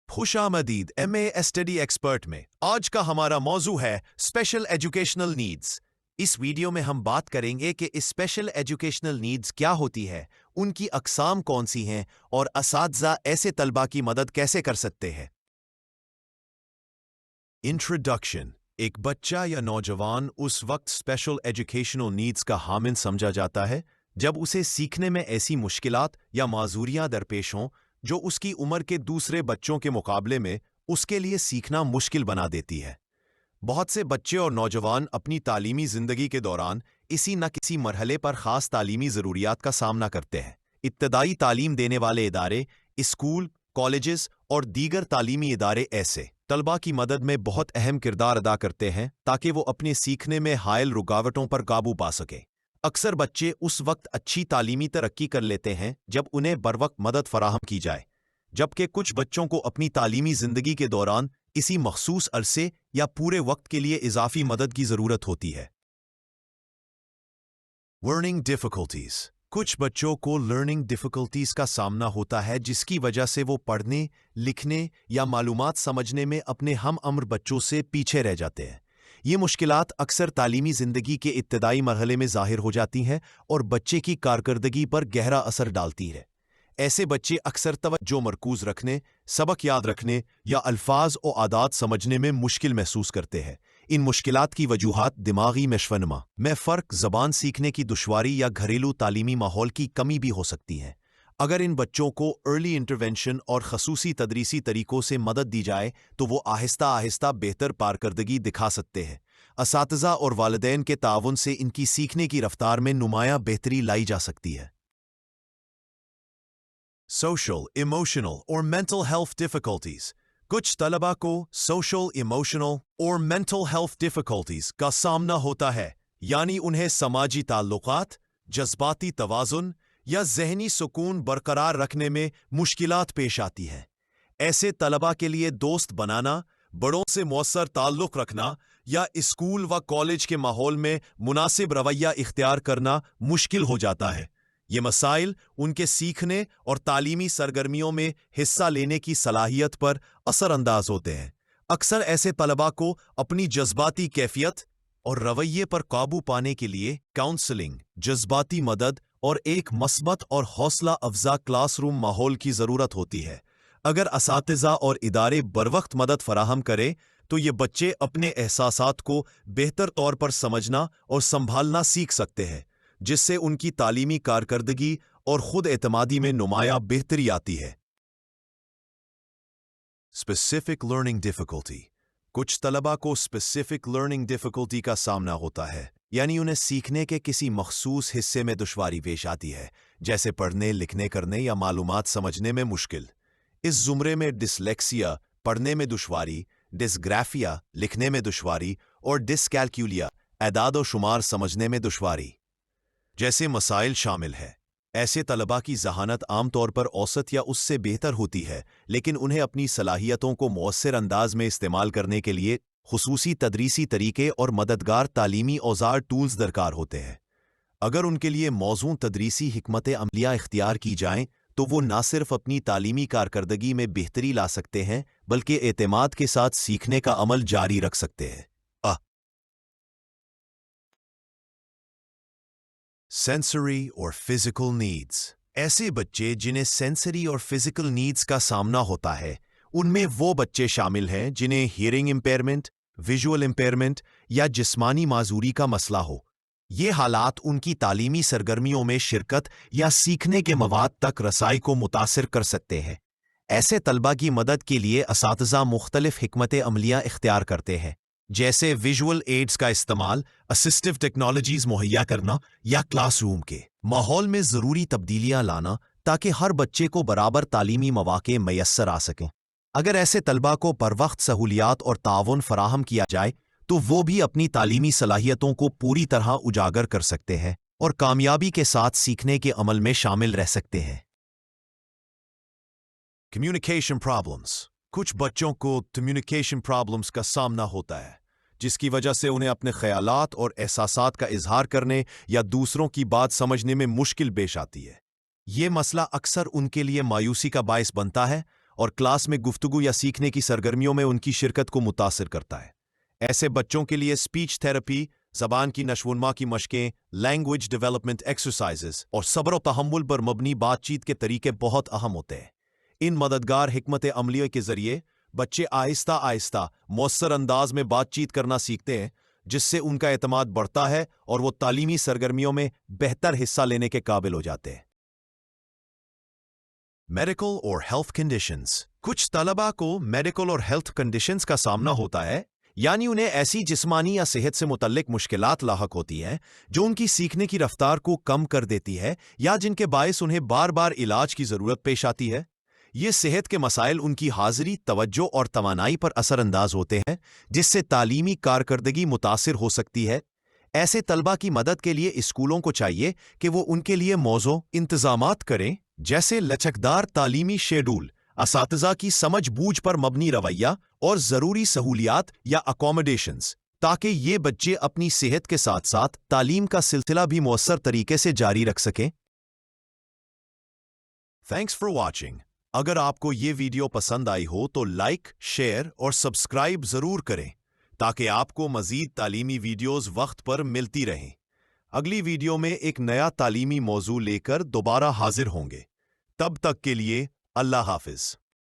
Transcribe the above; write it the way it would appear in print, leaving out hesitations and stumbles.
खुश आमदीद MA study expert में आज का हमारा मौजू है स्पेशल एजुकेशनल नीड्स। इस वीडियो में हम बात करेंगे कि इस स्पेशल एजुकेशनल नीड्स क्या होती है, उनकी अक़साम कौन सी हैं और असातिज़ा ऐसे तलबा की मदद कैसे कर सकते हैं। इंट्रोडक्शन। एक बच्चा या नौजवान उस वक्त स्पेशल एजुकेशनल नीड्स का हामिल समझा जाता है जब उसे सीखने में ऐसी मुश्किलात या माजूरियां दरपेश हों जो उसकी उम्र के दूसरे बच्चों के मुकाबले में उसके लिए सीखना मुश्किल बना देती है। बहुत से बच्चे और नौजवान अपनी तालीमी ज़िंदगी के दौरान इसी न किसी मरहले पर ख़ास तालीमी ज़रूरियात का सामना करते हैं। इब्तदाई तालीम देने वाले इदारे, स्कूल, कॉलेजेस और दीगर तालीमी इदारे ऐसे तलबा की मदद में बहुत अहम किरदार अदा करते हैं ताकि वो अपने सीखने में हायल रुकावटों पर काबू पा सकें। अक्सर बच्चे उस वक्त अच्छी तालीमी तरक्की कर लेते हैं जब उन्हें बरवक्त मदद फराहम की जाए, जबकि कुछ बच्चों को अपनी तालीमी ज़िंदगी के दौरान इसी मखसूस अरसे या पूरे वक्त के लिए इजाफी मदद की ज़रूरत होती है। Learning difficulties. कुछ बच्चों को लर्निंग डिफ़िकल्टीज़ का सामना होता है जिसकी वजह से वो पढ़ने, लिखने या मालूमात समझने में अपने हम उम्र बच्चों से पीछे रह जाते हैं। ये मुश्किलात अक्सर तालीमी ज़िंदगी के इब्तदाई मरहले में ज़ाहिर हो जाती हैं और बच्चे की कारकर्दगी पर गहरा असर डालती है। ऐसे बच्चे अक्सर तवज्जो मरकूज़ रखने, सबक याद रखने या अल्फाज और आदात समझने में मुश्किल महसूस करते हैं। इन मुश्किलात की वजूहात दिमागी नशोनुमा में फ़र्क, ज़बान सीखने की दुश्वारी या घरेलू तालीमी माहौल की कमी भी हो सकती हैं। अगर इन बच्चों को अर्ली इंटरवेंशन और खसूसी तदरीसी तरीकों से मदद दी जाए तो वो आहिस्ता आहिस्ता बेहतर कारकर्दगी दिखा सकते हैं। असातिज़ा और वालिदैन के ताउन से इनकी सीखने की रफ्तार में नुमायां बेहतरी लाई जा सकती है। सोशल, इमोशनल और मेंटल हेल्थ डिफ़िकल्टीज़। कुछ तलबा को सोशल, इमोशनल और मेंटल हेल्थ डिफ़िकल्टीज़ का सामना होता है, यानी उन्हें समाजी ताल्लुकात, जज्बाती तवाज़ुन या ज़हनी सुकून बरकरार रखने में मुश्किलात पेश आती हैं। ऐसे तलबा के लिए दोस्त बनाना, बड़ों से मौसर ताल्लुक़ रखना या स्कूल व कॉलेज के माहौल में मुनासिब रवैया इख्तियार करना मुश्किल हो जाता है। ये मसाइल उनके सीखने और तालीमी सरगर्मियों में हिस्सा लेने की सलाहियत पर असरअंदाज होते हैं। अक्सर ऐसे तलबा को अपनी जज्बाती कैफियत और रवैये पर काबू पाने के लिए काउंसलिंग, जज्बाती मदद और एक मस्बत और हौसला अफजा क्लासरूम माहौल की ज़रूरत होती है। अगर असातिज़ा और इदारे बरवक्त मदद फराहम करें तो ये बच्चे अपने एहसासात को बेहतर तौर पर समझना और संभालना सीख सकते हैं, जिससे उनकी तालीमी कारकर्दगी और खुद एतमादी में नुमायां बेहतरी आती है। Specific learning difficulty. कुछ तलबा को स्पेसिफिक लर्निंग डिफ़िकल्टी का सामना होता है, यानी उन्हें सीखने के किसी मखसूस हिस्से में दुश्वारी पेश आती है, जैसे पढ़ने, लिखने, करने या मालूमात समझने में मुश्किल। इस ज़ुमरे में डिसलेक्सिया, पढ़ने में दुश्वारी, डिस्ग्राफिया, लिखने में दुश्वारी और डिसकैल्कुलिया, एदाद और शुमार समझने में दुश्वारी जैसे मसाइल शामिल है। ऐसे तलबा की ज़हानत आमतौर पर औसत या उससे बेहतर होती है, लेकिन उन्हें अपनी सलाहियतों को मौसर अंदाज में इस्तेमाल करने के लिए खुसूसी तदरीसी तरीके और मददगार तालीमी औजार टूल्स दरकार होते हैं। अगर उनके लिए मौजूद तदरीसी हिकमत अमलिया इख्तियार की जाएं तो वो ना सिर्फ अपनी तालीमी कारकर्दगी में बेहतरी ला सकते हैं बल्कि एतमाद के साथ सीखने का अमल जारी रख सकते हैं। सेंसरी और फिजिकल नीड्स। ऐसे बच्चे जिन्हें सेंसरी और फिजिकल नीड्स का सामना होता है, उनमें वो बच्चे शामिल हैं जिन्हें हियरिंग इम्पेयरमेंट, विजुअल इम्पेयरमेंट या जिस्मानी माजूरी का मसला हो। ये हालात उनकी तालीमी सरगर्मियों में शिरकत या सीखने के मवाद तक रसाई को मुतासिर कर सकते हैं। ऐसे तलबा की मदद के लिए असातिज़ा मुख्तलिफ हिकमत अमलिया इख्तियार करते हैं, जैसे विजुअल एड्स का इस्तेमाल, असिस्टिव टेक्नोलॉजीज मुहैया करना या क्लासरूम के माहौल में ज़रूरी तब्दीलियां लाना ताकि हर बच्चे को बराबर तालीमी मौक़े मैसर आ सकें। अगर ऐसे तलबा को बरवक्त सहूलियात और ताउन फराहम किया जाए तो वो भी अपनी तालीमी सलाहियतों को पूरी तरह उजागर कर सकते हैं और कामयाबी के साथ सीखने के अमल में शामिल रह सकते हैं। Communication problems. कुछ बच्चों को कम्युनिकेशन प्रॉब्लम्स का सामना होता है, जिसकी वजह से उन्हें अपने ख्यालात और एहसासात का इजहार करने या दूसरों की बात समझने में मुश्किल पेश आती है। ये मसला अक्सर उनके लिए मायूसी का बायस बनता है اور کلاس میں گفتگو یا سیکھنے کی سرگرمیوں میں ان کی شرکت کو متاثر کرتا ہے۔ ایسے بچوں کے لیے اسپیچ تھراپی، زبان کی نشوونما کی مشقیں، لینگویج ڈیولپمنٹ ایکسرسائزز اور صبر و تحمل پر مبنی بات چیت کے طریقے بہت اہم ہوتے ہیں۔ ان مددگار حکمت عملیوں کے ذریعے بچے آہستہ آہستہ مؤثر انداز میں بات چیت کرنا سیکھتے ہیں، جس سے ان کا اعتماد بڑھتا ہے اور وہ تعلیمی سرگرمیوں میں بہتر حصہ لینے کے قابل ہو جاتے ہیں۔ میڈیکل اور ہیلتھ کنڈیشنز۔ کچھ طلباء کو میڈیکل اور ہیلتھ کنڈیشنز کا سامنا ہوتا ہے، یعنی انہیں ایسی جسمانی یا صحت سے متعلق مشکلات لاحق ہوتی ہیں جو ان کی سیکھنے کی رفتار کو کم کر دیتی ہے یا جن کے باعث انہیں بار بار علاج کی ضرورت پیش آتی ہے۔ یہ صحت کے مسائل ان کی حاضری، توجہ اور توانائی پر اثر انداز ہوتے ہیں، جس سے تعلیمی کارکردگی متاثر ہو سکتی ہے۔ ایسے طلباء کی مدد کے لیے اسکولوں کو چاہیے کہ وہ ان کے لیے موزوں انتظامات کریں، جیسے لچکدار تعلیمی شیڈول، اساتذہ کی سمجھ بوجھ پر مبنی رویہ اور ضروری سہولیات یا اکوموڈیشنز، تاکہ یہ بچے اپنی صحت کے ساتھ ساتھ تعلیم کا سلسلہ بھی مؤثر طریقے سے جاری رکھ سکیں۔ Thanks for watching. اگر آپ کو یہ ویڈیو پسند آئی ہو تو لائک، شیئر اور سبسکرائب ضرور کریں تاکہ آپ کو مزید تعلیمی ویڈیوز وقت پر ملتی رہیں۔ اگلی ویڈیو میں ایک نیا تعلیمی موضوع لے کر دوبارہ حاضر ہوں گے۔ تب تک کے لیے اللہ حافظ۔